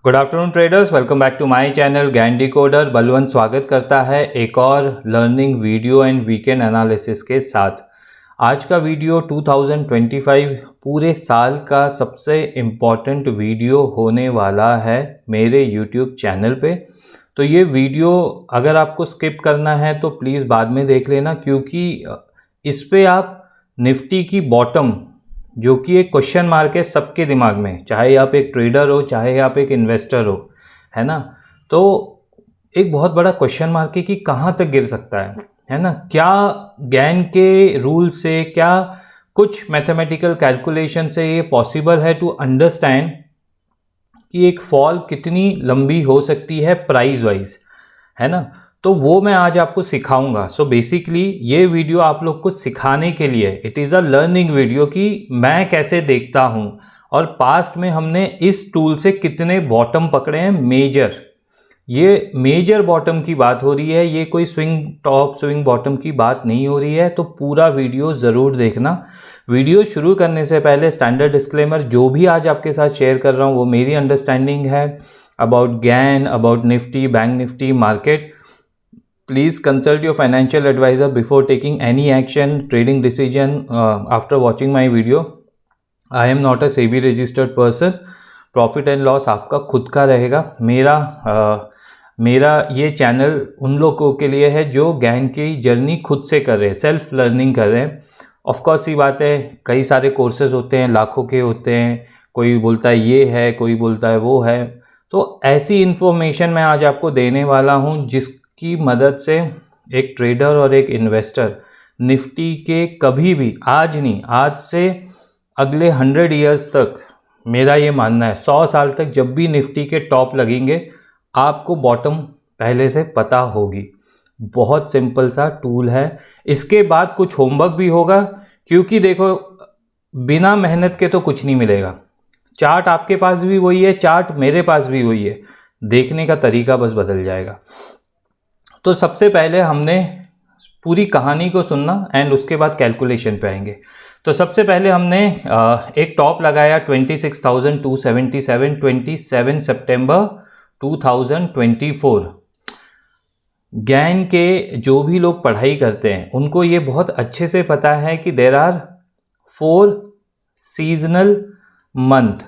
Good afternoon traders, welcome back to my channel Gyan decoder. Balwant स्वागत करता है एक और learning video and weekend analysis के साथ। आज का वीडियो 2025 पूरे साल का सबसे इम्पॉर्टेंट वीडियो होने वाला है मेरे यूट्यूब चैनल पे। तो ये वीडियो अगर आपको स्किप करना है तो प्लीज़ बाद में देख लेना, क्योंकि इस पे आप निफ्टी की बॉटम, जो कि एक क्वेश्चन मार्क है सबके दिमाग में, चाहे आप एक ट्रेडर हो चाहे आप एक इन्वेस्टर हो, है ना। तो एक बहुत बड़ा क्वेश्चन मार्क है कि कहाँ तक गिर सकता है ना। क्या गैन के रूल से, क्या कुछ मैथमेटिकल कैलकुलेशन से ये पॉसिबल है टू अंडरस्टैंड कि एक फॉल कितनी लंबी हो सकती है प्राइस वाइज, है ना। तो वो मैं आज आपको सिखाऊंगा। सो बेसिकली ये वीडियो आप लोग को सिखाने के लिए, it is a learning video कि मैं कैसे देखता हूँ और पास्ट में हमने इस टूल से कितने बॉटम पकड़े हैं मेजर। ये मेजर बॉटम की बात हो रही है, ये कोई स्विंग टॉप स्विंग बॉटम की बात नहीं हो रही है। तो पूरा वीडियो ज़रूर देखना। वीडियो शुरू करने से पहले स्टैंडर्ड डिस्क्लेमर, जो भी आज आपके साथ शेयर कर रहा हूँ वो मेरी अंडरस्टैंडिंग है about Gann, about Nifty, bank Nifty market. Please consult your financial advisor before taking any action, trading decision after watching my video. I am not a SEBI registered person. Profit and loss आपका खुद का रहेगा। मेरा ये channel उन लोगों के लिए है जो ज्ञान की जर्नी खुद से कर रहे हैं, सेल्फ लर्निंग कर रहे हैं। ऑफकोर्स ये बात है, कई सारे कोर्सेज होते हैं, लाखों के होते हैं, कोई बोलता है ये है, कोई बोलता है वो है। तो ऐसी इन्फॉर्मेशन मैं आज आपको देने वाला हूँ जिसकी मदद से एक ट्रेडर और एक इन्वेस्टर निफ्टी के कभी भी, आज नहीं, आज से अगले 100 ईयर्स तक, मेरा ये मानना है 100 साल तक, जब भी निफ्टी के टॉप लगेंगे आपको बॉटम पहले से पता होगी। बहुत सिंपल सा टूल है। इसके बाद कुछ होमवर्क भी होगा, क्योंकि देखो बिना मेहनत के तो कुछ नहीं मिलेगा। चार्ट आपके पास भी वही है, चार्ट मेरे पास भी वही है, देखने का तरीका बस बदल जाएगा। तो सबसे पहले हमने पूरी कहानी को सुनना एंड उसके बाद कैलकुलेशन पे आएंगे। तो सबसे पहले हमने एक टॉप लगाया 26,277, 27 सितंबर 2024। गैन के जो भी लोग पढ़ाई करते हैं उनको ये बहुत अच्छे से पता है कि there are 4 seasonal month.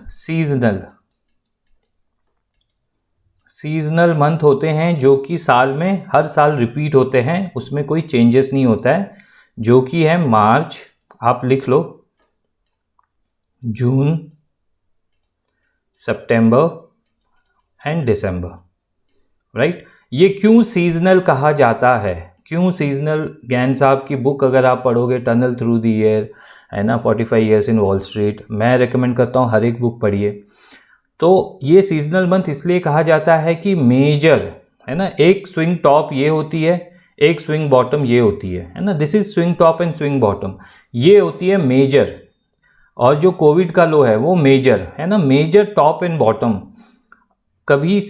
Seasonal month होते हैं जो कि साल में हर साल रिपीट होते हैं, उसमें कोई चेंजेस नहीं होता है, जो कि है मार्च, आप लिख लो, जून, सितंबर एंड दिसंबर, राइट। ये क्यों सीजनल कहा जाता है, क्यों सीजनल? गैन साहब की बुक अगर आप पढ़ोगे, टनल थ्रू द ईयर, है ना, 45 ईयर्स इन वॉल स्ट्रीट, मैं रेकमेंड करता हूँ हर एक बुक पढ़िए। तो ये सीजनल मंथ इसलिए कहा जाता है कि मेजर, है ना, एक स्विंग टॉप ये होती है, एक स्विंग बॉटम ये होती है ना। This is swing top and swing bottom, ये होती है मेजर। और जो कोविड का लो है वो मेजर है ना, मेजर टॉप एंड बॉटम। कभी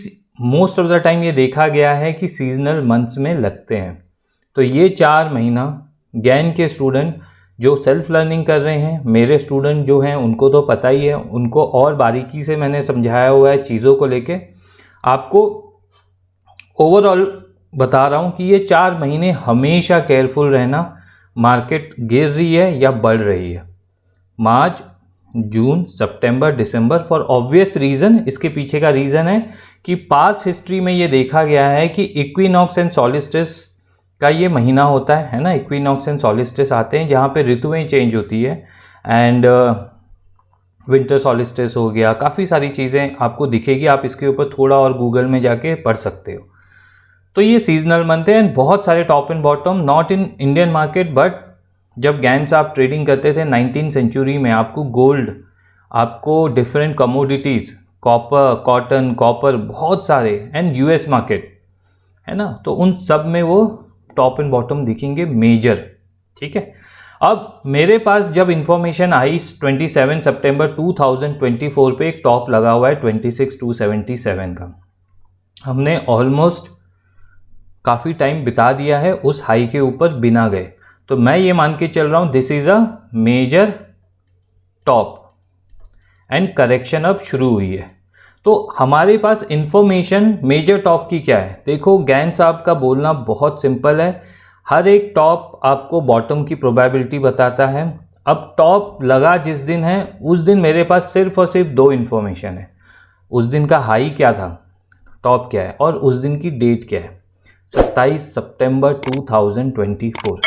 मोस्ट ऑफ द टाइम ये देखा गया है कि सीजनल मंथ्स में लगते हैं। तो ये 4 महीना गैन के स्टूडेंट जो सेल्फ लर्निंग कर रहे हैं, मेरे स्टूडेंट जो हैं उनको तो पता ही है, उनको और बारीकी से मैंने समझाया हुआ है चीज़ों को लेके। आपको ओवरऑल बता रहा हूँ कि ये 4 महीने हमेशा केयरफुल रहना, मार्केट गिर रही है या बढ़ रही है। मार्च, जून, सितंबर, दिसंबर, फॉर ऑब्वियस रीज़न। इसके पीछे का रीज़न है कि पास्ट हिस्ट्री में ये देखा गया है कि इक्विनॉक्स एंड सॉलिस्टिस का ये महीना होता है ना। इक्विनॉक्स एंड सॉलिस्टिस आते हैं जहाँ पे ऋतुएं चेंज होती है, एंड विंटर सॉलिस्टिस हो गया, काफ़ी सारी चीज़ें आपको दिखेगी। आप इसके ऊपर थोड़ा और गूगल में जाके पढ़ सकते हो। तो ये सीजनल मंथ है एंड बहुत सारे top and bottom, not in Indian market, but जब गैन साहब ट्रेडिंग करते थे 19वीं सेंचुरी में, आपको गोल्ड, आपको डिफरेंट कमोडिटीज़, कॉटन, कॉपर, बहुत सारे, एंड यूएस मार्केट, है ना, तो उन सब में वो टॉप एंड बॉटम दिखेंगे मेजर, ठीक है। अब मेरे पास जब इंफॉर्मेशन आई 27 सितंबर 2024 पे एक टॉप लगा हुआ है 26,277 का। हमने ऑलमोस्ट काफ़ी टाइम बिता दिया है उस हाई के ऊपर बिना गए। तो मैं ये मान के चल रहा हूँ this is a major top and correction अब शुरू हुई है। तो हमारे पास इंफॉर्मेशन मेजर टॉप की क्या है? देखो गैन साहब का बोलना बहुत सिंपल है, हर एक टॉप आपको बॉटम की प्रोबेबिलिटी बताता है। अब टॉप लगा जिस दिन है उस दिन मेरे पास सिर्फ और सिर्फ दो इन्फॉर्मेशन है, उस दिन का हाई क्या था, टॉप क्या है, और उस दिन की डेट क्या है, 27 सितंबर 2024।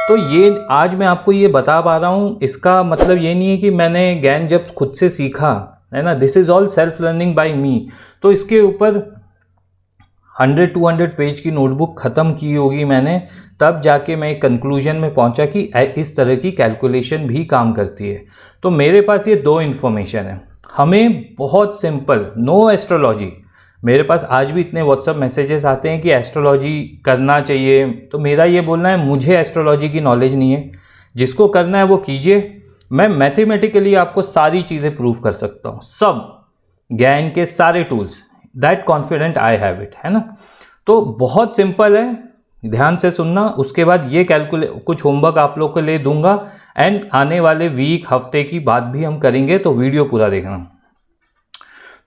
तो ये आज मैं आपको ये बता पा रहा हूँ, इसका मतलब ये नहीं है कि मैंने गैन जब खुद से सीखा है ना, this is all self learning by me. तो इसके ऊपर 100-200 पेज की नोटबुक ख़त्म की होगी मैंने, तब जाके मैं एक कंक्लूजन में पहुंचा कि इस तरह की कैलकुलेशन भी काम करती है। तो मेरे पास ये दो इन्फॉर्मेशन है, हमें बहुत सिंपल, नो एस्ट्रोलॉजी। मेरे पास आज भी इतने व्हाट्सअप मैसेजेस आते हैं कि एस्ट्रोलॉजी करना चाहिए, तो मेरा ये बोलना है मुझे एस्ट्रोलॉजी की नॉलेज नहीं है, जिसको करना है वो कीजिए। मैं मैथमेटिकली आपको सारी चीज़ें प्रूव कर सकता हूँ, सब गैन के सारे tools, that confident I have it, है ना। तो बहुत सिंपल है, ध्यान से सुनना। उसके बाद ये कुछ होमवर्क आप लोग को ले दूंगा एंड आने वाले वीक हफ्ते की बात भी हम करेंगे, तो वीडियो पूरा देखना।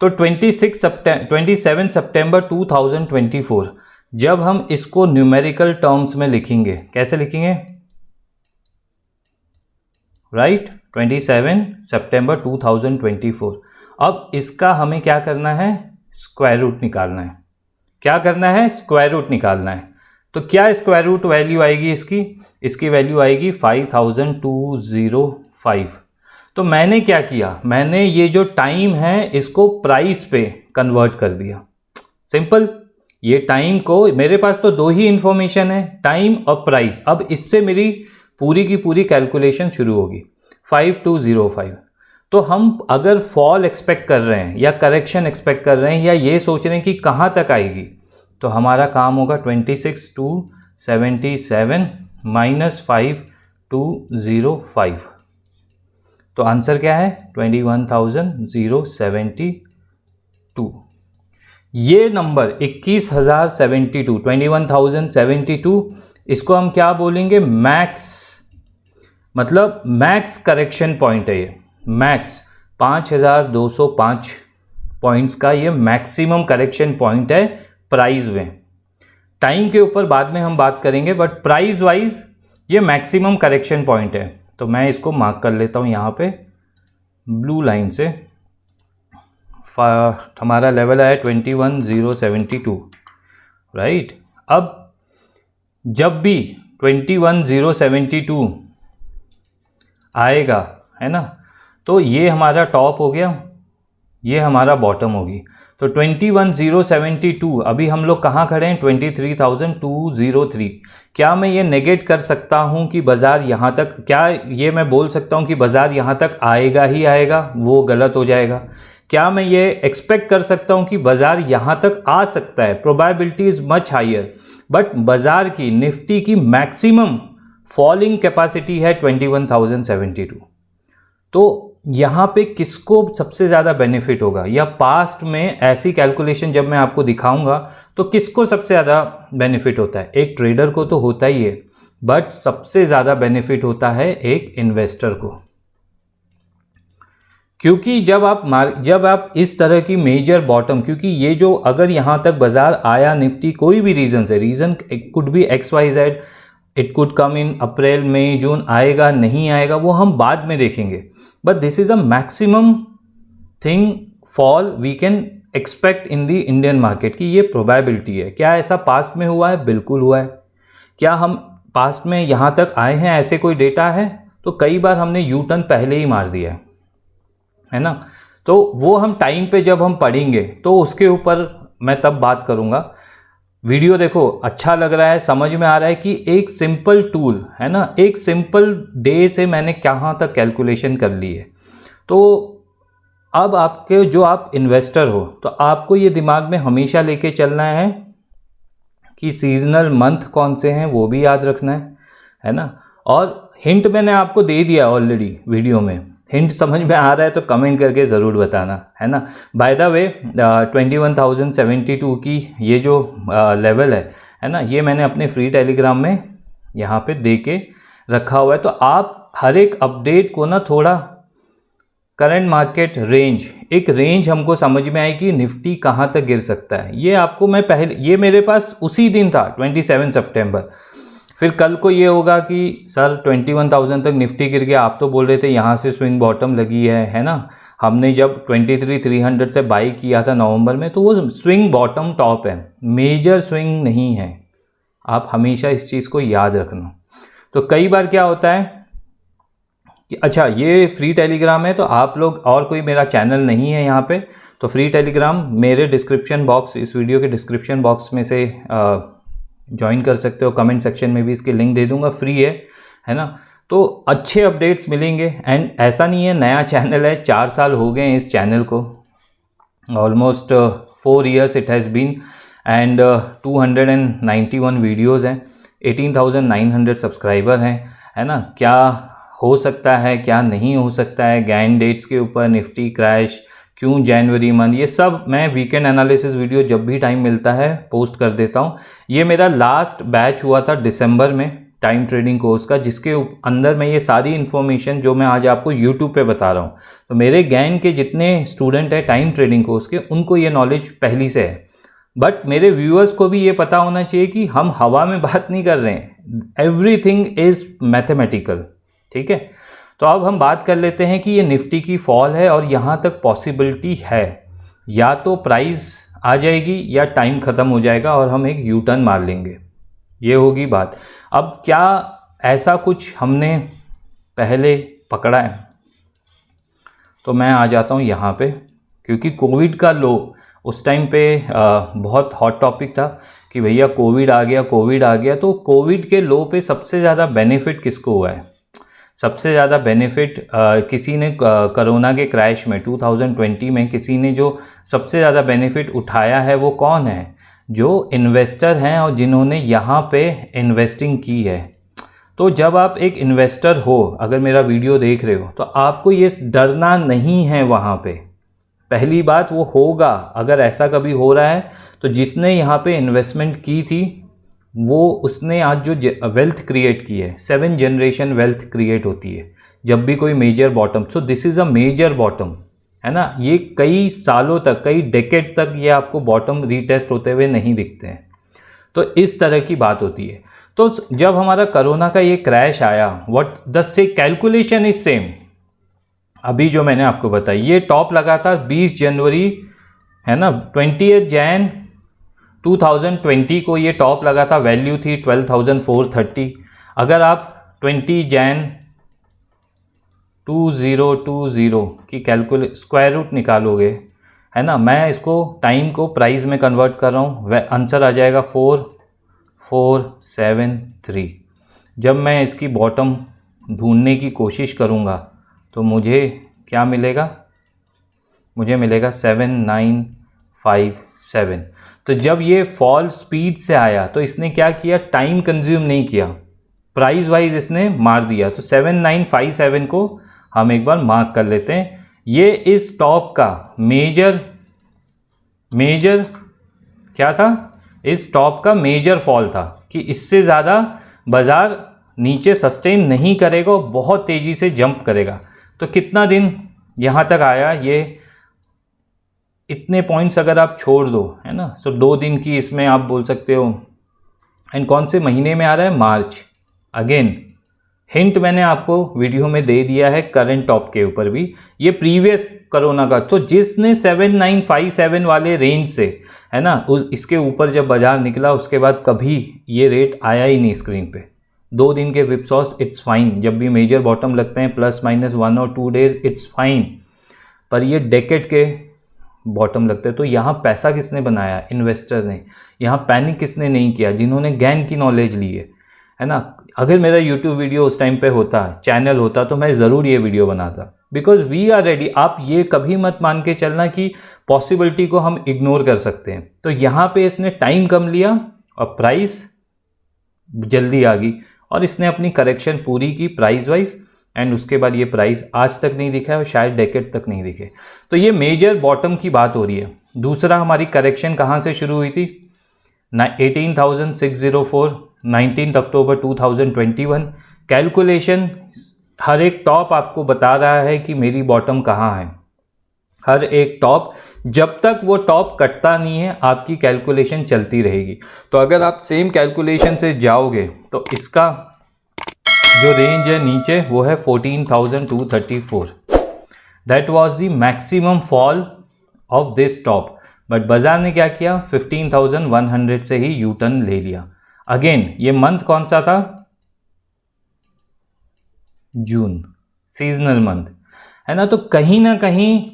तो 27 सितंबर 2024 जब हम इसको न्यूमेरिकल टर्म्स में लिखेंगे, कैसे लिखेंगे, राइट, 27 सितंबर 2024। अब इसका हमें क्या करना है, स्क्वायर रूट निकालना है। क्या करना है, स्क्वायर रूट निकालना है। तो क्या स्क्वायर रूट वैल्यू आएगी इसकी वैल्यू आएगी 5205। तो मैंने क्या किया, मैंने ये जो टाइम है इसको प्राइस पे कन्वर्ट कर दिया। सिंपल, ये टाइम को, मेरे पास तो दो ही इंफॉर्मेशन है, टाइम और प्राइस। अब इससे मेरी पूरी की पूरी कैलकुलेशन शुरू होगी, 5205। तो हम अगर फॉल एक्सपेक्ट कर रहे हैं या करेक्शन एक्सपेक्ट कर रहे हैं या ये सोच रहे हैं कि कहाँ तक आएगी, तो हमारा काम होगा 26,277 माइनस 5205। तो आंसर क्या है, 21,072। ये नंबर 21,072 इसको हम क्या बोलेंगे, मैक्स, मतलब मैक्स करेक्शन पॉइंट है ये। मैक्स 5205 पॉइंट्स का ये मैक्सिमम करेक्शन पॉइंट है प्राइस में। टाइम के ऊपर बाद में हम बात करेंगे, बट प्राइस वाइज ये मैक्सिमम करेक्शन पॉइंट है। तो मैं इसको मार्क कर लेता हूँ यहाँ पे ब्लू लाइन से। हमारा लेवल है 21,072, राइट। अब जब भी 21,072 आएगा, है ना, तो ये हमारा टॉप हो गया, ये हमारा बॉटम होगी। तो 21,072, अभी हम लोग कहाँ खड़े हैं, 23,203। क्या मैं ये नेगेट कर सकता हूँ कि बाज़ार यहाँ तक, क्या ये मैं बोल सकता हूँ कि बाज़ार यहाँ तक आएगा ही आएगा, वो गलत हो जाएगा। क्या मैं ये एक्सपेक्ट कर सकता हूँ कि बाज़ार यहाँ तक आ सकता है, probability is much higher, but बाज़ार की, निफ्टी की मैक्सिमम फॉलिंग कैपेसिटी है 21,072। तो यहाँ पे किसको सबसे ज़्यादा बेनिफिट होगा, या पास्ट में ऐसी कैलकुलेशन जब मैं आपको दिखाऊंगा तो किसको सबसे ज़्यादा बेनिफिट होता है, एक ट्रेडर को तो होता ही है, बट सबसे ज़्यादा बेनिफिट होता है एक इन्वेस्टर को। क्योंकि जब आप इस तरह की मेजर बॉटम, क्योंकि ये जो अगर यहाँ तक बाज़ार आया निफ्टी कोई भी रीज़न से, reason could be XYZ, it could come in April May June, आएगा नहीं आएगा वो हम बाद में देखेंगे, but this is a maximum thing fall we can expect in the Indian market की, ये प्रोबेबिलिटी है। क्या ऐसा पास्ट में हुआ है, बिल्कुल हुआ है। क्या हम पास्ट में यहाँ तक आए हैं, ऐसे कोई डेटा है, तो कई बार हमने यू टर्न पहले ही मार दिया है ना। तो वो हम टाइम पे जब हम पढ़ेंगे तो उसके ऊपर मैं तब बात करूँगा। वीडियो देखो, अच्छा लग रहा है, समझ में आ रहा है कि एक सिंपल टूल है ना, एक सिंपल डे से मैंने कहाँ तक कैलकुलेशन कर ली है। तो अब आपके, जो आप इन्वेस्टर हो, तो आपको ये दिमाग में हमेशा लेके चलना है कि सीजनल मंथ कौन से हैं वो भी याद रखना है ना। और हिंट मैंने आपको दे दिया ऑलरेडी वीडियो में, हिंट समझ में आ रहा है तो कमेंट करके ज़रूर बताना, है ना। बाय द वे 21,072 की ये जो लेवल है ना, ये मैंने अपने फ्री टेलीग्राम में यहाँ पे दे के रखा हुआ है। तो आप हर एक अपडेट को ना थोड़ा करंट मार्केट रेंज, एक रेंज हमको समझ में आई कि निफ्टी कहाँ तक गिर सकता है। ये आपको मैं पहले, ये मेरे पास उसी दिन था 27 सितंबर। फिर कल को ये होगा कि सर 21,000 तक निफ्टी गिर गया, आप तो बोल रहे थे यहाँ से स्विंग बॉटम लगी है ना। हमने जब 23,300 से बाई किया था नवंबर में, तो वो स्विंग बॉटम टॉप है, मेजर स्विंग नहीं है। आप हमेशा इस चीज़ को याद रखना। तो कई बार क्या होता है कि अच्छा ये फ्री टेलीग्राम है, तो आप लोग, और कोई मेरा चैनल नहीं है यहाँ पे, तो फ्री टेलीग्राम मेरे डिस्क्रिप्शन बॉक्स, इस वीडियो के डिस्क्रिप्शन बॉक्स में से ज्वाइन कर सकते हो। कमेंट सेक्शन में भी इसकी लिंक दे दूंगा, फ्री है ना। तो अच्छे अपडेट्स मिलेंगे। एंड ऐसा नहीं है नया चैनल है, 4 साल हो गए हैं इस चैनल को, almost 4 years it has been, and 291 videos हैं, 18,900 सब्सक्राइबर हैं, है ना। क्या हो सकता है, क्या नहीं हो सकता है, गैन डेट्स के ऊपर, निफ्टी क्रैश, क्यों जनवरी मंथ, ये सब मैं वीकेंड एनालिसिस वीडियो जब भी टाइम मिलता है पोस्ट कर देता हूँ। ये मेरा लास्ट बैच हुआ था दिसंबर में टाइम ट्रेडिंग कोर्स का, जिसके अंदर मैं ये सारी इन्फॉर्मेशन जो मैं आज आपको यूट्यूब पे बता रहा हूँ, तो मेरे गैन के जितने स्टूडेंट हैं टाइम ट्रेडिंग कोर्स के, उनको ये नॉलेज पहली से है। बट मेरे व्यूअर्स को भी ये पता होना चाहिए कि हम हवा में बात नहीं कर रहे हैं, एवरीथिंग इज़ मैथमेटिकल, ठीक है। तो अब हम बात कर लेते हैं कि ये निफ्टी की फॉल है और यहाँ तक पॉसिबिलिटी है, या तो प्राइस आ जाएगी या टाइम ख़त्म हो जाएगा और हम एक यू टर्न मार लेंगे, ये होगी बात। अब क्या ऐसा कुछ हमने पहले पकड़ा है? तो मैं आ जाता हूँ यहाँ पे, क्योंकि कोविड का लो उस टाइम पे बहुत हॉट टॉपिक था कि भैया कोविड आ गया। तो कोविड के लो पे सबसे ज़्यादा बेनिफिट किसको हुआ है? सबसे ज़्यादा बेनिफिट किसी ने कोरोना के क्रैश में 2020 में किसी ने जो सबसे ज़्यादा बेनिफिट उठाया है, वो कौन है? जो इन्वेस्टर हैं और जिन्होंने यहाँ पे इन्वेस्टिंग की है। तो जब आप एक इन्वेस्टर हो, अगर मेरा वीडियो देख रहे हो, तो आपको ये डरना नहीं है वहाँ पे। पहली बात वो होगा, अगर ऐसा कभी हो रहा है तो जिसने यहाँ पे इन्वेस्टमेंट की थी वो, उसने आज जो वेल्थ क्रिएट की है, 7 जनरेशन वेल्थ क्रिएट होती है जब भी कोई major bottom. So this is a major bottom, है ना। ये कई सालों तक, कई डेकेड तक ये आपको बॉटम रीटेस्ट होते हुए नहीं दिखते हैं। तो इस तरह की बात होती है। तो जब हमारा कोरोना का ये क्रैश आया, व्हाट द से कैलकुलेशन इज सेम। अभी जो मैंने आपको बताई, ये टॉप लगा था 20 जनवरी, है ना, 20 जैन 2020 को ये टॉप लगा था, वैल्यू थी 12,430। अगर आप 20 जैन 2020 की स्क्वायर रूट निकालोगे, है ना, मैं इसको टाइम को प्राइस में कन्वर्ट कर रहा हूँ, वह आंसर आ जाएगा 4473। जब मैं इसकी बॉटम ढूंढने की कोशिश करूँगा तो मुझे क्या मिलेगा? मुझे मिलेगा 7957। तो जब ये फॉल स्पीड से आया तो इसने क्या किया? टाइम कंज्यूम नहीं किया, प्राइस वाइज इसने मार दिया। तो 7957 को हम एक बार मार्क कर लेते हैं। ये इस टॉप का मेजर क्या था? इस टॉप का मेजर फॉल था कि इससे ज़्यादा बाज़ार नीचे सस्टेन नहीं करेगा, बहुत तेज़ी से जंप करेगा। तो कितना दिन यहाँ तक आया? ये इतने पॉइंट्स अगर आप छोड़ दो, है ना, सो 2 दिन की इसमें आप बोल सकते हो। एंड कौन से महीने में आ रहा है? मार्च। अगेन हिंट मैंने आपको वीडियो में दे दिया है करंट टॉप के ऊपर भी, ये प्रीवियस कोरोना का। तो जिसने 7957 वाले रेंज से, है ना, इसके ऊपर जब बाजार निकला उसके बाद कभी ये रेट आया ही नहीं स्क्रीन पे। 2 दिन के विपसॉस इट्स फाइन, जब भी मेजर बॉटम लगते हैं +- 1 और 2 डेज इट्स फाइन, पर ये डेकेड के बॉटम लगते हैं। तो यहाँ पैसा किसने बनाया? इन्वेस्टर ने। यहाँ पैनिक किसने नहीं किया? जिन्होंने गैन की नॉलेज ली है ना। अगर मेरा यूट्यूब वीडियो उस टाइम पे होता, चैनल होता, तो मैं ज़रूर ये वीडियो बनाता, बिकॉज वी आर रेडी। आप ये कभी मत मान के चलना कि पॉसिबिलिटी को हम इग्नोर कर सकते हैं। तो यहाँ पे इसने टाइम कम लिया और प्राइस जल्दी आ गई, और इसने अपनी करेक्शन पूरी की प्राइस वाइज, एंड उसके बाद ये प्राइस आज तक नहीं दिखा है और शायद डेकेड तक नहीं दिखे। तो ये मेजर बॉटम की बात हो रही है। दूसरा, हमारी करेक्शन कहाँ से शुरू हुई थी? 18,604, 19 अक्टूबर 2021। कैलकुलेशन हर एक टॉप आपको बता रहा है कि मेरी बॉटम कहाँ है। हर एक टॉप, जब तक वो टॉप कटता नहीं है आपकी कैलकुलेशन चलती रहेगी। तो अगर आप सेम कैलकुलेशन से जाओगे तो इसका जो रेंज है नीचे वो है 14,234। That was the maximum fall of this top, but बाजार ने क्या किया, 15,100 से ही यू टर्न ले लिया। अगेन ये मंथ कौन सा था, जून, सीजनल मंथ है ना। तो कहीं ना कहीं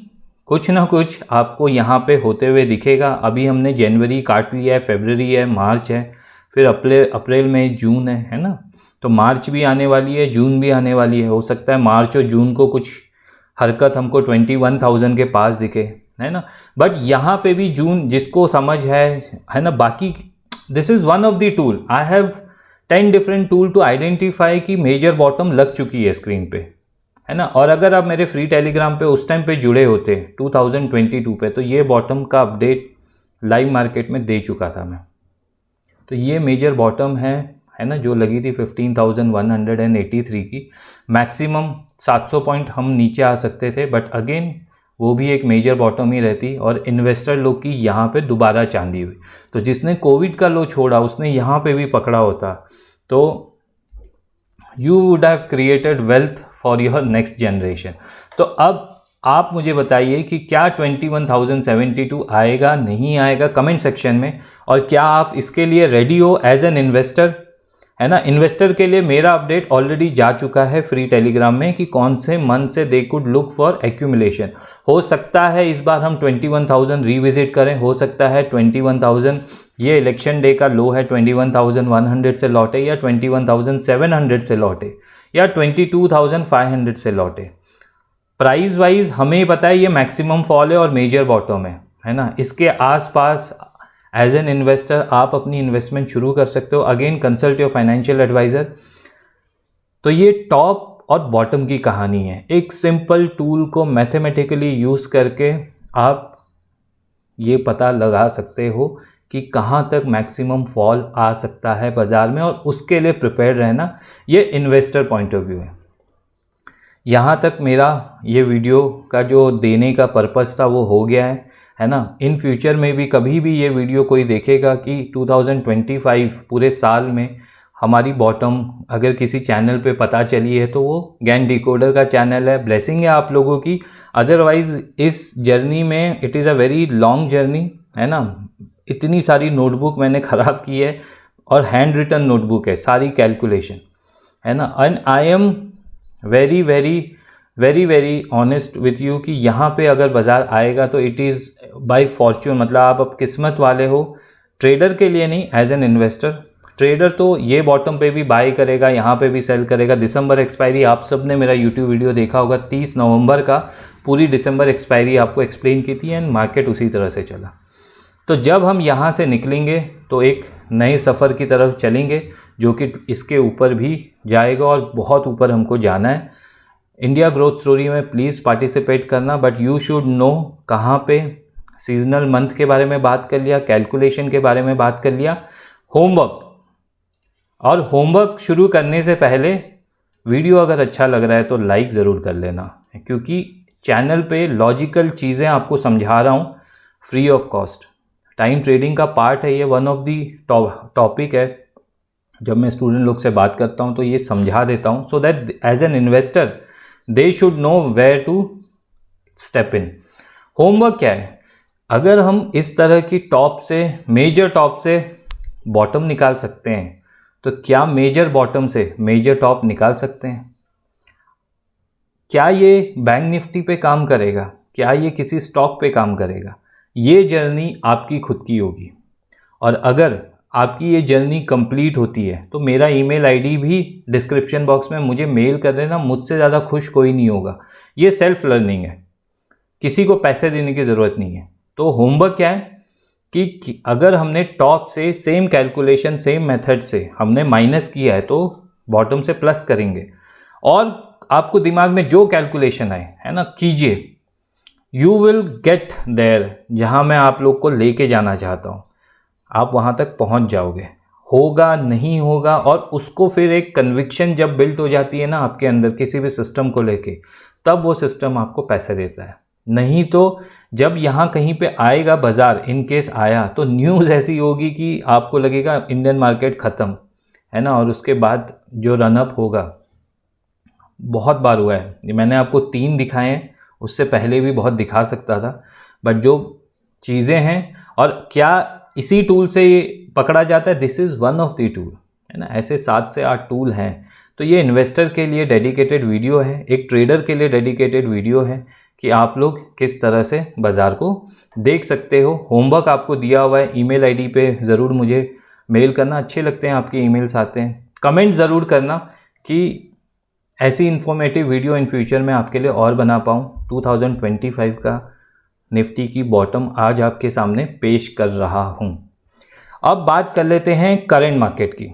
कुछ ना कुछ आपको यहाँ पे होते हुए दिखेगा। अभी हमने जनवरी काट लिया है, फरवरी है, मार्च है, फिर अप्रैल में जून है ना। तो मार्च भी आने वाली है, जून भी आने वाली है। हो सकता है मार्च और जून को कुछ हरकत हमको 21,000 के पास दिखे, है ना। बट यहाँ पे भी जून, जिसको समझ है ना। बाकी this is one of the tool, I have 10 different tool to identify कि मेजर बॉटम लग चुकी है स्क्रीन पे, है ना। और अगर आप मेरे फ्री टेलीग्राम पे उस टाइम पे जुड़े होते 2022 पे, तो ये बॉटम का अपडेट लाइव मार्केट में दे चुका था मैं। तो ये मेजर बॉटम है ना, जो लगी थी 15,183 की। मैक्सिमम 700 पॉइंट हम नीचे आ सकते थे, बट अगेन वो भी एक मेजर बॉटम ही रहती। और इन्वेस्टर लोग की यहाँ पे दोबारा चांदी हुई। तो जिसने कोविड का लो छोड़ा उसने यहाँ पे भी पकड़ा होता, तो you would have created wealth for your next generation. तो अब आप मुझे बताइए कि क्या 21,072 आएगा, नहीं आएगा, कमेंट सेक्शन में। और क्या आप इसके लिए रेडी हो एज एन इन्वेस्टर, है ना। इन्वेस्टर के लिए मेरा अपडेट ऑलरेडी जा चुका है फ्री टेलीग्राम में कि कौन से मंथ से they could look for accumulation. हो सकता है इस बार हम 21,000 रिविजिट करें, हो सकता है 21,000 ये इलेक्शन डे का लो है 21,100 से लौटे, या 21,700 से लौटे, या 22,500 से लौटे। प्राइस वाइज हमें पता है ये मैक्सिमम फॉल है और मेजर बॉटम है ना। इसके आसपास एज एन इन्वेस्टर आप अपनी इन्वेस्टमेंट शुरू कर सकते हो। Again consult your financial advisor. तो ये टॉप और बॉटम की कहानी है। एक सिंपल टूल को मैथमेटिकली यूज़ करके आप ये पता लगा सकते हो कि कहाँ तक मैक्सिमम फॉल आ सकता है बाज़ार में, और उसके लिए प्रिपेयर रहना, ये इन्वेस्टर पॉइंट ऑफ व्यू है। यहाँ तक मेरा ये वीडियो का जो देने का पर्पस था वो हो गया है ना। इन फ्यूचर में भी कभी भी ये वीडियो कोई देखेगा कि 2025 पूरे साल में हमारी बॉटम अगर किसी चैनल पे पता चली है तो वो ज्ञान डिकोडर का चैनल है। ब्लेसिंग है आप लोगों की। अदरवाइज़ इस जर्नी में it is a very long journey, है ना। इतनी सारी नोटबुक मैंने ख़राब की है, और हैंड रिटन नोटबुक है सारी कैलकुलेशन, है ना। And I am very very very very honest with you कि यहाँ पे अगर बाज़ार आएगा तो इट इज़ बाय फॉर्च्यून, मतलब आप अब किस्मत वाले हो। ट्रेडर के लिए नहीं, एज एन इन्वेस्टर। ट्रेडर तो ये बॉटम पे भी बाय करेगा, यहाँ पे भी सेल करेगा। दिसंबर एक्सपायरी, आप सब ने मेरा यूट्यूब वीडियो देखा होगा 30 नवंबर का, पूरी दिसंबर एक्सपायरी आपको एक्सप्लेन की थी, एंड मार्केट उसी तरह से चला। तो जब हम यहाँ से निकलेंगे तो एक नए सफ़र की तरफ चलेंगे जो कि इसके ऊपर भी जाएगा, और बहुत ऊपर हमको जाना है। इंडिया ग्रोथ स्टोरी में प्लीज़ पार्टिसिपेट करना, बट यू शुड नो कहाँ पे। सीजनल मंथ के बारे में बात कर लिया, कैलकुलेशन के बारे में बात कर लिया, होमवर्क। और होमवर्क शुरू करने से पहले वीडियो अगर अच्छा लग रहा है तो लाइक ज़रूर कर लेना, क्योंकि चैनल पे लॉजिकल चीज़ें आपको समझा रहा हूँ free of cost. Time trading का पार्ट है ये, वन ऑफ दी टॉपिक है। जब मैं स्टूडेंट लोग से बात करता हूँ तो ये समझा देता हूँ, so that as an investor they should know where to step in. Homework क्या है, अगर हम इस तरह की टॉप से, मेजर टॉप से बॉटम निकाल सकते हैं, तो क्या मेजर बॉटम से मेजर टॉप निकाल सकते हैं? क्या ये बैंक निफ्टी पे काम करेगा? क्या ये किसी स्टॉक पे काम करेगा? ये जर्नी आपकी खुद की होगी। और अगर आपकी ये जर्नी कंप्लीट होती है तो मेरा ईमेल आईडी भी डिस्क्रिप्शन बॉक्स में मुझे मेल कर देना। मुझसे ज़्यादा खुश कोई नहीं होगा। ये सेल्फ लर्निंग है, किसी को पैसे देने की ज़रूरत नहीं है। तो होमवर्क क्या है कि अगर हमने टॉप से सेम कैलकुलेशन, सेम मेथड से हमने माइनस किया है तो बॉटम से प्लस करेंगे। और आपको दिमाग में जो कैलकुलेशन आए, है ना, कीजिए। यू विल गेट देयर, जहाँ मैं आप लोग को लेके जाना चाहता हूँ आप वहाँ तक पहुँच जाओगे। होगा नहीं होगा, और उसको फिर एक कन्विक्शन जब बिल्ट हो जाती है ना आपके अंदर किसी भी सिस्टम को लेके, तब वो सिस्टम आपको पैसे देता है। नहीं तो जब यहाँ कहीं पे आएगा बाज़ार, इन केस आया तो न्यूज़ ऐसी होगी कि आपको लगेगा इंडियन मार्केट ख़त्म है ना, और उसके बाद जो रनअप होगा, बहुत बार हुआ है। मैंने आपको 3 दिखाए हैं, उससे पहले भी बहुत दिखा सकता था, बट जो चीज़ें हैं और क्या इसी टूल से ये पकड़ा जाता है, this is one of the tool है ना। ऐसे 7 से 8 टूल हैं। तो ये इन्वेस्टर के लिए डेडिकेटेड वीडियो है, एक ट्रेडर के लिए डेडिकेटेड वीडियो है कि आप लोग किस तरह से बाज़ार को देख सकते हो। होमवर्क आपको दिया हुआ है, ईमेल आईडी पे ज़रूर मुझे मेल करना। अच्छे लगते हैं आपके ईमेल्स आते हैं। कमेंट ज़रूर करना कि ऐसी इन्फॉर्मेटिव वीडियो इन फ्यूचर में आपके लिए और बना पाऊँ। 2025 का निफ्टी की बॉटम आज आपके सामने पेश कर रहा हूँ। अब बात कर लेते हैं करंट मार्केट की।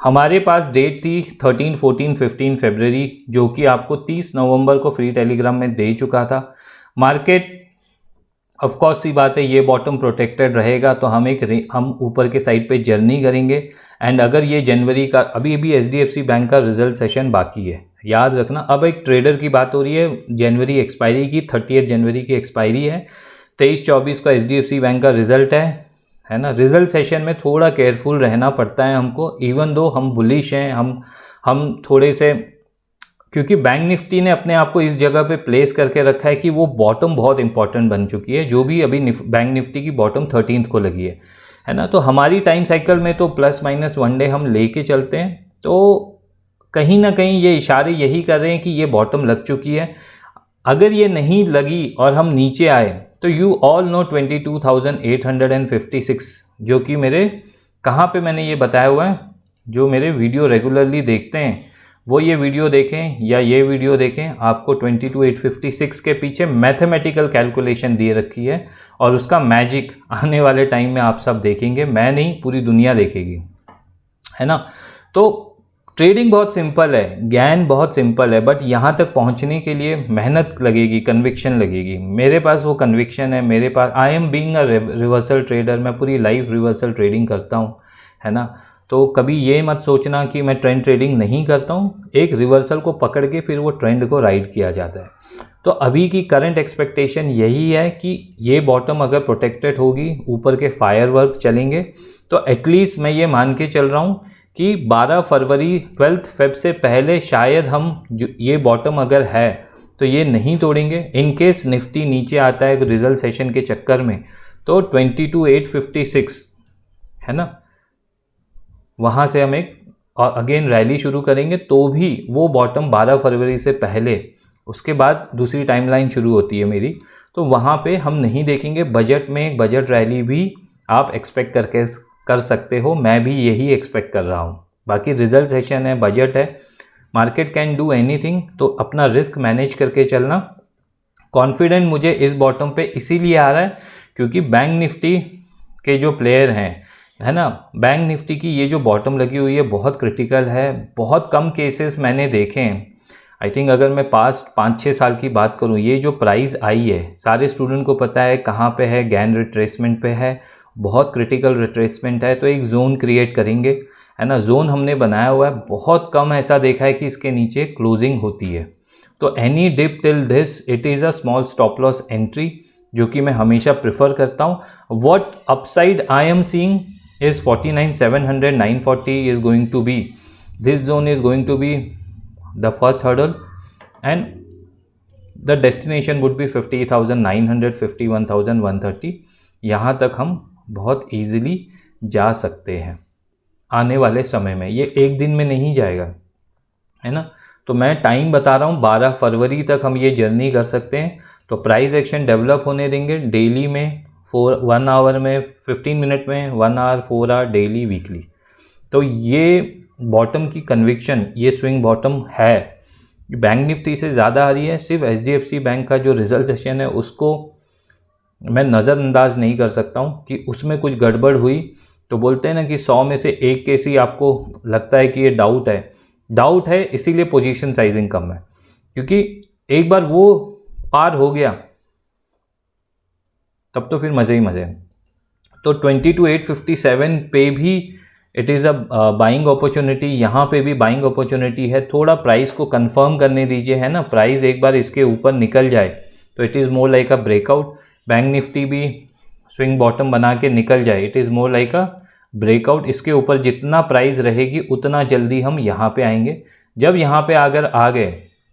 हमारे पास डेट थी 13, 14, 15 फरवरी, जो कि आपको 30 नवंबर को फ्री टेलीग्राम में दे चुका था। मार्केट ऑफ कोर्स सी बात है, ये बॉटम प्रोटेक्टेड रहेगा तो हम ऊपर के साइड पे जर्नी करेंगे। एंड अगर ये जनवरी का, अभी भी HDFC बैंक का रिजल्ट सेशन बाकी है, याद रखना। अब एक ट्रेडर की बात हो रही है, जनवरी एक्सपायरी की, 30 जनवरी की एक्सपायरी है। 23-24 का HDFC बैंक का रिजल्ट है ना। रिजल्ट सेशन में थोड़ा केयरफुल रहना पड़ता है हमको, इवन दो हम बुलिश हैं, हम थोड़े से, क्योंकि बैंक निफ्टी ने अपने आप को इस जगह पे प्लेस करके रखा है कि वो बॉटम बहुत इंपॉर्टेंट बन चुकी है, जो भी अभी बैंक निफ्टी की बॉटम 13th को लगी है ना। तो हमारी टाइम साइकिल में तो प्लस माइनस 1 डे हम लेके चलते हैं, तो कहीं ना कहीं ये इशारे यही कर रहे हैं कि ये बॉटम लग चुकी है। अगर ये नहीं लगी और हम नीचे आए तो यू ऑल नो 22,856, जो कि मेरे कहाँ पे मैंने ये बताया हुआ है, जो मेरे वीडियो रेगुलरली देखते हैं वो ये वीडियो देखें या ये वीडियो देखें, आपको 22,856 के पीछे मैथमेटिकल कैलकुलेशन दिए रखी है, और उसका मैजिक आने वाले टाइम में आप सब देखेंगे, मैं नहीं पूरी दुनिया देखेगी, है ना। तो ट्रेडिंग बहुत सिंपल है, ज्ञान बहुत सिंपल है, बट यहाँ तक पहुँचने के लिए मेहनत लगेगी, कन्विक्शन लगेगी। मेरे पास वो कन्विक्शन है, मेरे पास, I am being a reversal trader, मैं पूरी लाइफ रिवर्सल ट्रेडिंग करता हूँ, है ना। तो कभी ये मत सोचना कि मैं ट्रेंड ट्रेडिंग नहीं करता हूँ, एक रिवर्सल को पकड़ के फिर वो ट्रेंड को राइड किया जाता है। तो अभी की करंट एक्सपेक्टेशन यही है कि ये बॉटम अगर प्रोटेक्टेड होगी, ऊपर के फायरवर्क चलेंगे, तो एटलीस्ट मैं ये मान के चल रहा हूँ कि 12 फरवरी 12 फेब से पहले शायद हम ये बॉटम अगर है तो ये नहीं तोड़ेंगे। इन केस निफ्टी नीचे आता है रिजल्ट सेशन के चक्कर में, तो 22,856 है ना, वहाँ से हम एक अगेन रैली शुरू करेंगे, तो भी वो बॉटम 12 फरवरी से पहले, उसके बाद दूसरी टाइमलाइन शुरू होती है मेरी, तो वहाँ पे हम नहीं देखेंगे। बजट में एक बजट रैली भी आप एक्सपेक्ट कर सकते हो, मैं भी यही एक्सपेक्ट कर रहा हूँ। बाकी रिजल्ट सेशन है, बजट है, मार्केट कैन डू एनीथिंग, तो अपना रिस्क मैनेज करके चलना। कॉन्फिडेंट मुझे इस बॉटम पे इसीलिए आ रहा है क्योंकि बैंक निफ्टी के जो प्लेयर हैं, है ना, बैंक निफ्टी की ये जो बॉटम लगी हुई है बहुत क्रिटिकल है। बहुत कम केसेस मैंने देखे हैं, आई थिंक अगर मैं पास्ट 5-6 साल की बात करूँ, ये जो प्राइस आई है, सारे स्टूडेंट को पता है कहाँ पे है, गैन रिट्रेसमेंट पे है, बहुत क्रिटिकल रिट्रेसमेंट है, तो एक जोन क्रिएट करेंगे, है ना। जोन हमने बनाया हुआ है, बहुत कम ऐसा देखा है कि इसके नीचे क्लोजिंग होती है। तो any dip till this it is a small stop loss entry, जो कि मैं हमेशा प्रेफर करता हूँ। What upside I am seeing is 49,700, 940 is going to be, this zone is going to be the first hurdle, and the destination would be 50,900, 51,130। यहाँ तक हम बहुत easily जा सकते हैं आने वाले समय में, ये एक दिन में नहीं जाएगा, है ना। तो मैं टाइम बता रहा हूँ, 12 फरवरी तक हम ये जर्नी कर सकते हैं। तो प्राइस एक्शन डेवलप होने देंगे डेली में, 1 आवर में, 15 मिनट में, 1 आवर, 4 आवर, डेली, वीकली। तो ये बॉटम की कन्विक्शन, ये स्विंग बॉटम है, बैंक निफ्टी से ज़्यादा आ रही है। सिर्फ HDFC बैंक का जो रिजल्ट सेशन है उसको मैं नज़रअंदाज नहीं कर सकता हूँ कि उसमें कुछ गड़बड़ हुई तो बोलते हैं ना कि 100 में से 1 केस ही आपको लगता है कि ये डाउट है, इसीलिए पोजीशन साइजिंग कम है, क्योंकि एक बार वो पार हो गया तब तो फिर मज़े ही मज़े। तो 22,857 पे भी it is a buying opportunity, यहाँ पे भी बाइंग अपॉर्चुनिटी है। थोड़ा प्राइस को कंफर्म करने दीजिए, है ना। प्राइस एक बार इसके ऊपर निकल जाए तो it is more like a breakout. Bank Nifty भी स्विंग बॉटम बना के निकल जाए, it is more like a breakout. इसके ऊपर जितना प्राइस रहेगी उतना जल्दी हम यहाँ पे आएंगे। जब यहाँ पे अगर आ गए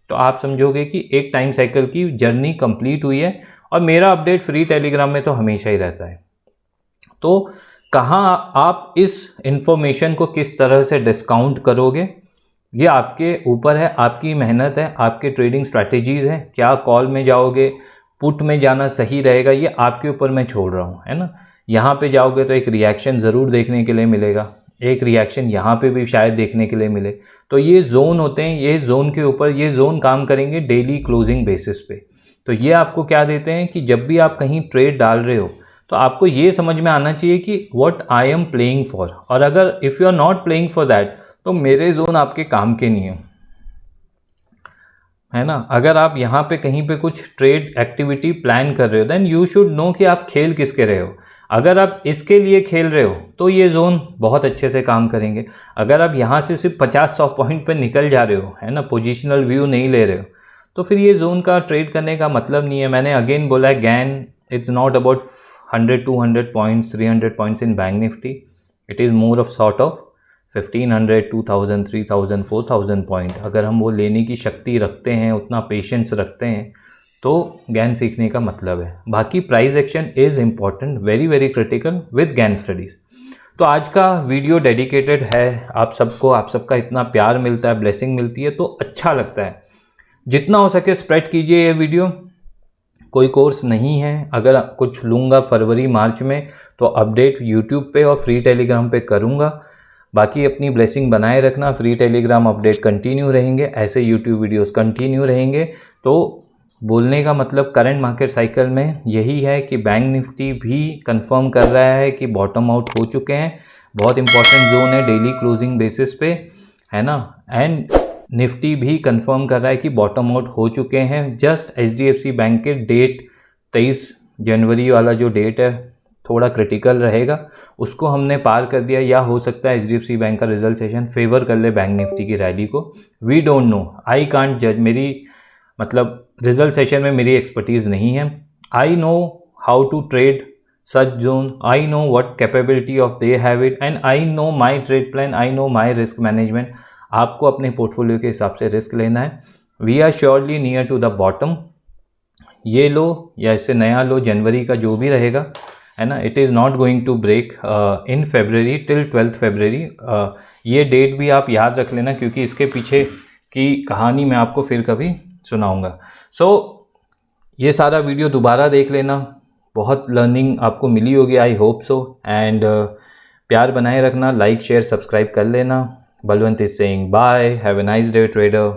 तो आप समझोगे कि एक टाइम साइकिल की जर्नी कंप्लीट हुई है। और मेरा अपडेट फ्री टेलीग्राम में तो हमेशा ही रहता है। तो कहाँ आप इस इंफॉर्मेशन को किस तरह से डिस्काउंट करोगे, ये आपके ऊपर है, आपकी मेहनत है, आपके ट्रेडिंग स्ट्रैटेजीज़ हैं। क्या कॉल में जाओगे, पुट में जाना सही रहेगा, ये आपके ऊपर मैं छोड़ रहा हूँ, है ना। यहाँ पे जाओगे तो एक रिएक्शन ज़रूर देखने के लिए मिलेगा, एक रिएक्शन यहाँ पे भी शायद देखने के लिए मिले। तो ये जोन होते हैं, ये जोन के ऊपर ये जोन काम करेंगे डेली क्लोजिंग बेसिस पे। तो ये आपको क्या देते हैं कि जब भी आप कहीं ट्रेड डाल रहे हो तो आपको ये समझ में आना चाहिए कि what I am playing for. और अगर if you are not playing for that तो मेरे जोन आपके काम के नहीं है ना। अगर आप यहाँ पे कहीं पे कुछ ट्रेड एक्टिविटी प्लान कर रहे हो देन यू शुड नो कि आप खेल किसके रहे हो। अगर आप इसके लिए खेल रहे हो तो ये जोन बहुत अच्छे से काम करेंगे। अगर आप यहाँ से सिर्फ 50-100 पॉइंट पे निकल जा रहे हो, है ना, पोजिशनल व्यू नहीं ले रहे हो, तो फिर ये जोन का ट्रेड करने का मतलब नहीं है। मैंने अगेन बोला है, Gann it's not about 100-200 points 300 points in bank Nifty. It is more of sort of 1500 2000 3000 4000 point. अगर हम वो लेने की शक्ति रखते हैं, उतना पेशेंस रखते हैं, तो गैन सीखने का मतलब है। बाकी price action is important, very very critical with Gann studies. तो आज का वीडियो डेडिकेटेड है आप सबको। आप सबका इतना प्यार मिलता है, ब्लेसिंग मिलती है, तो अच्छा लगता है। जितना हो सके स्प्रेड कीजिए ये वीडियो। कोई कोर्स नहीं है, अगर कुछ लूँगा फरवरी मार्च में तो अपडेट यूट्यूब पे और फ्री टेलीग्राम पे करूँगा। बाकी अपनी ब्लेसिंग बनाए रखना, फ्री टेलीग्राम अपडेट कंटिन्यू रहेंगे, ऐसे यूट्यूब वीडियोस कंटिन्यू रहेंगे। तो बोलने का मतलब करंट मार्केट साइकिल में यही है कि बैंक निफ्टी भी कंफर्म कर रहा है कि बॉटम आउट हो चुके हैं। बहुत इंपॉर्टेंट जोन है डेली क्लोजिंग बेसिस पे, है ना। एंड निफ्टी भी कंफर्म कर रहा है कि बॉटम आउट हो चुके हैं। जस्ट HDFC बैंक के डेट 23 जनवरी वाला जो डेट है थोड़ा क्रिटिकल रहेगा, उसको हमने पार कर दिया। या हो सकता है HDFC बैंक का रिजल्ट सेशन फेवर कर ले बैंक निफ्टी की रैली को, we don't know, I can't जज। मेरी मतलब रिजल्ट सेशन में मेरी एक्सपर्टीज़ नहीं है। I know how to trade such zone, I know what capability of they have it, and I know my trade plan, I know my risk management. आपको अपने portfolio के हिसाब से रिस्क लेना है। We are surely near to the bottom. ये low या इससे नया लो जनवरी का जो भी रहेगा, है ना, it is not going to break in February till 12 February. ये डेट भी आप याद रख लेना, क्योंकि इसके पीछे की कहानी मैं आपको फिर कभी सुनाऊंगा। सो ये सारा वीडियो दोबारा देख लेना, बहुत लर्निंग आपको मिली होगी, आई होप सो। एंड प्यार बनाए रखना, लाइक शेयर सब्सक्राइब कर लेना। Balwant is saying bye, have a nice day trader.